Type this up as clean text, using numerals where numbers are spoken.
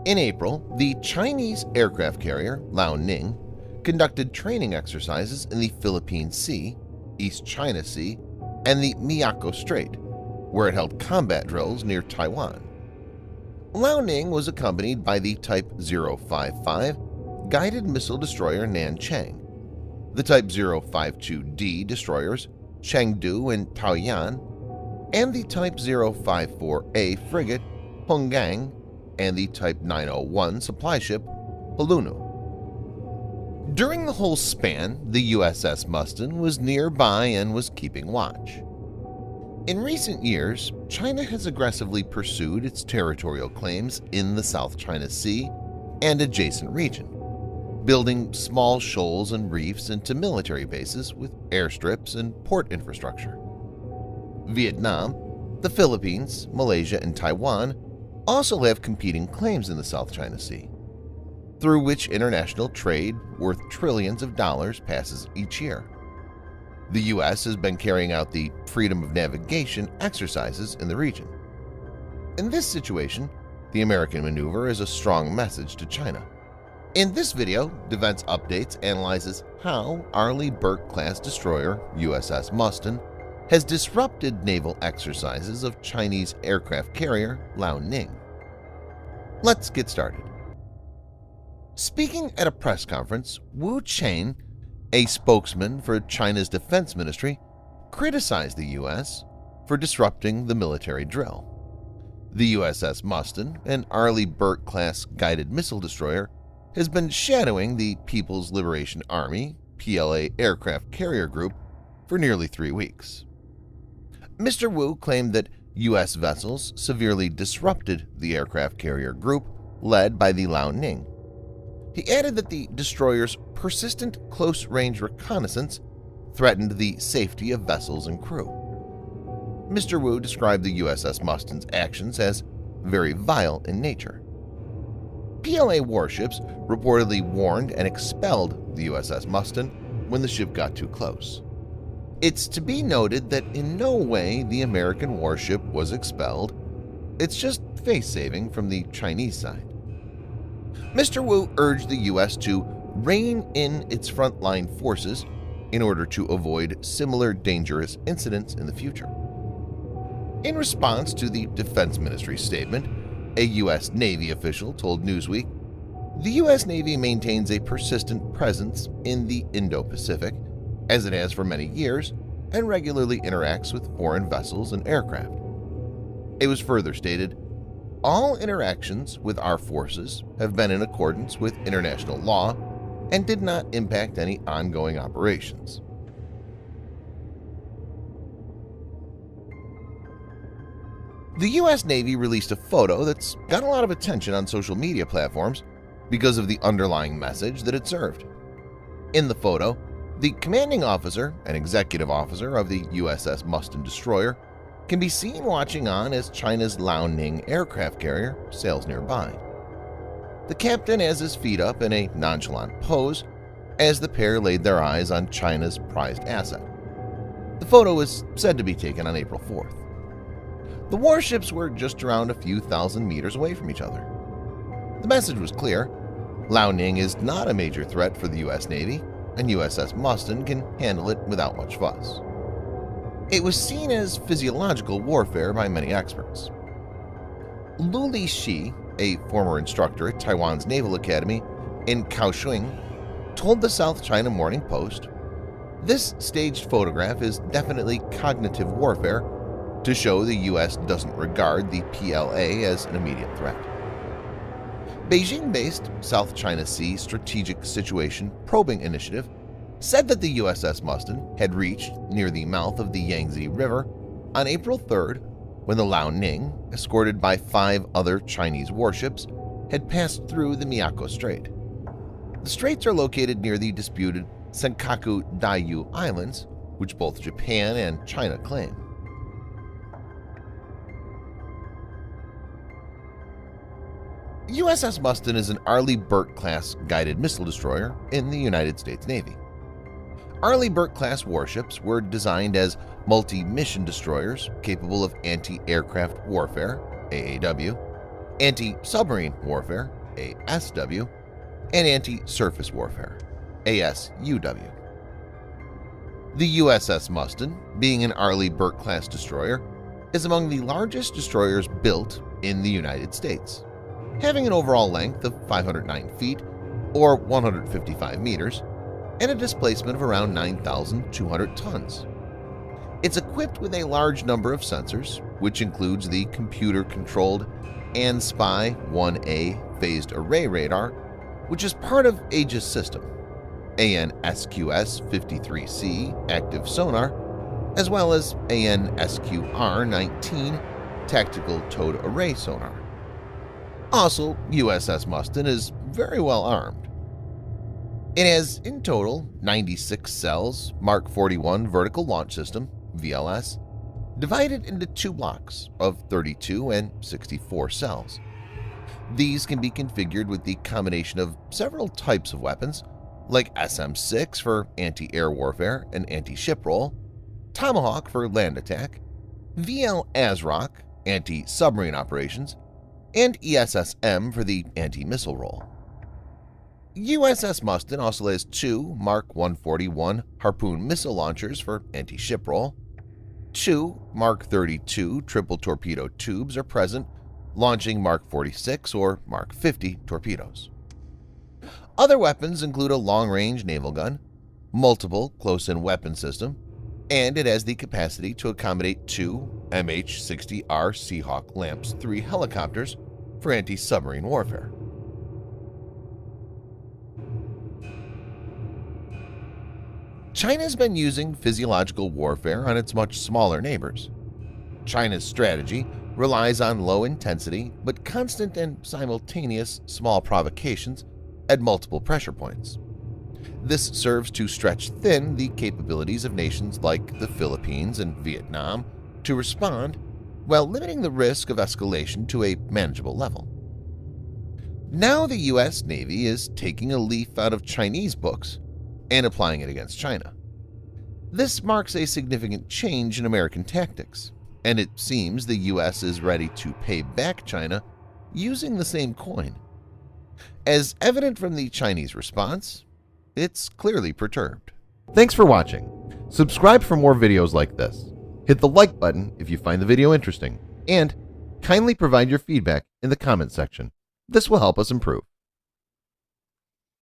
In April, the Chinese aircraft carrier Liaoning conducted training exercises in the Philippine Sea, East China Sea, and the Miyako Strait, where it held combat drills near Taiwan. Liaoning was accompanied by the Type 055 guided missile destroyer Nanchang, the Type 052D destroyers Chengdu and Taoyuan, and the Type 054A frigate Honggang and the Type 901 supply ship Halunu. During the whole span, the USS Mustin was nearby and was keeping watch. In recent years, China has aggressively pursued its territorial claims in the South China Sea and adjacent region, building small shoals and reefs into military bases with airstrips and port infrastructure. Vietnam, the Philippines, Malaysia, and Taiwan also have competing claims in the South China Sea, through which international trade worth trillions of dollars passes each year. The U.S. has been carrying out the freedom of navigation exercises in the region. In this situation, the American maneuver is a strong message to China. In this video, Defense Updates analyzes how Arleigh Burke-class destroyer USS Mustin has disrupted naval exercises of Chinese aircraft carrier Liaoning. Let's get started. Speaking at a press conference, Wu Qian, a spokesman for China's defense ministry, criticized the U.S. for disrupting the military drill. The USS Mustin, an Arleigh Burke-class guided missile destroyer, has been shadowing the People's Liberation Army (PLA) aircraft carrier group for nearly 3 weeks. Mr. Wu claimed that U.S. vessels severely disrupted the aircraft carrier group led by the Liaoning. He added that the destroyer's persistent close-range reconnaissance threatened the safety of vessels and crew. Mr. Wu described the USS Mustin's actions as very vile in nature. PLA warships reportedly warned and expelled the USS Mustin when the ship got too close. It's to be noted that in no way the American warship was expelled. It's just face-saving from the Chinese side. Mr. Wu urged the U.S. to rein in its frontline forces in order to avoid similar dangerous incidents in the future. In response to the Defense Ministry's statement, a U.S. Navy official told Newsweek, "The U.S. Navy maintains a persistent presence in the Indo-Pacific, as it has for many years, and regularly interacts with foreign vessels and aircraft." It was further stated, "All interactions with our forces have been in accordance with international law and did not impact any ongoing operations." The U.S. Navy released a photo that's got a lot of attention on social media platforms because of the underlying message that it served. In the photo, the commanding officer and executive officer of the USS Mustin destroyer can be seen watching on as China's Liaoning aircraft carrier sails nearby. The captain has his feet up in a nonchalant pose as the pair laid their eyes on China's prized asset. The photo is said to be taken on April 4th. The warships were just around a few thousand meters away from each other. The message was clear: Liaoning is not a major threat for the U.S. Navy, and USS Mustin can handle it without much fuss. It was seen as physiological warfare by many experts. Lu Lixi, a former instructor at Taiwan's Naval Academy in Kaohsiung, told the South China Morning Post, "This staged photograph is definitely cognitive warfare to show the U.S. doesn't regard the PLA as an immediate threat." Beijing-based South China Sea Strategic Situation Probing Initiative said that the USS Mustin had reached near the mouth of the Yangtze River on April 3rd when the Liaoning, escorted by 5 other Chinese warships, had passed through the Miyako Strait. The straits are located near the disputed Senkaku Diaoyu Islands, which both Japan and China claim. USS Mustin is an Arleigh Burke-class guided missile destroyer in the United States Navy. Arleigh Burke-class warships were designed as multi-mission destroyers capable of anti-aircraft warfare (AAW) anti-submarine warfare (ASW), and anti-surface warfare (ASUW). The USS Mustin, being an Arleigh Burke-class destroyer, is among the largest destroyers built in the United States, having an overall length of 509 feet or 155 meters and a displacement of around 9,200 tons. It's equipped with a large number of sensors, which includes the computer-controlled ANSPY-1A phased array radar, which is part of Aegis system, AN-SQS-53C active sonar, as well as AN-SQR-19 tactical towed array sonar. Also, USS Mustin is very well armed. It has, in total, 96 cells Mark 41 Vertical Launch System (VLS), divided into 2 blocks of 32 and 64 cells. These can be configured with the combination of several types of weapons, like SM-6 for anti-air warfare and anti-ship roll, Tomahawk for land attack, VL ASROC anti-submarine operations, and ESSM for the anti-missile role. USS Mustin also has 2 Mark 141 Harpoon missile launchers for anti-ship role. 2 Mark 32 triple torpedo tubes are present, launching Mark 46 or Mark 50 torpedoes. Other weapons include a long-range naval gun, multiple close-in weapon system, and it has the capacity to accommodate 2 MH-60R Seahawk LAMPS 3 helicopters for anti-submarine warfare. China's been using physiological warfare on its much smaller neighbors. China's strategy relies on low-intensity but constant and simultaneous small provocations at multiple pressure points. This serves to stretch thin the capabilities of nations like the Philippines and Vietnam to respond, while limiting the risk of escalation to a manageable level. Now the U.S. Navy is taking a leaf out of Chinese books and applying it against China. This marks a significant change in American tactics, and it seems the U.S. is ready to pay back China using the same coin. As evident from the Chinese response, it's clearly perturbed. Thanks for watching. Subscribe for more videos like this. Hit the like button if you find the video interesting, and kindly provide your feedback in the comment section. This will help us improve.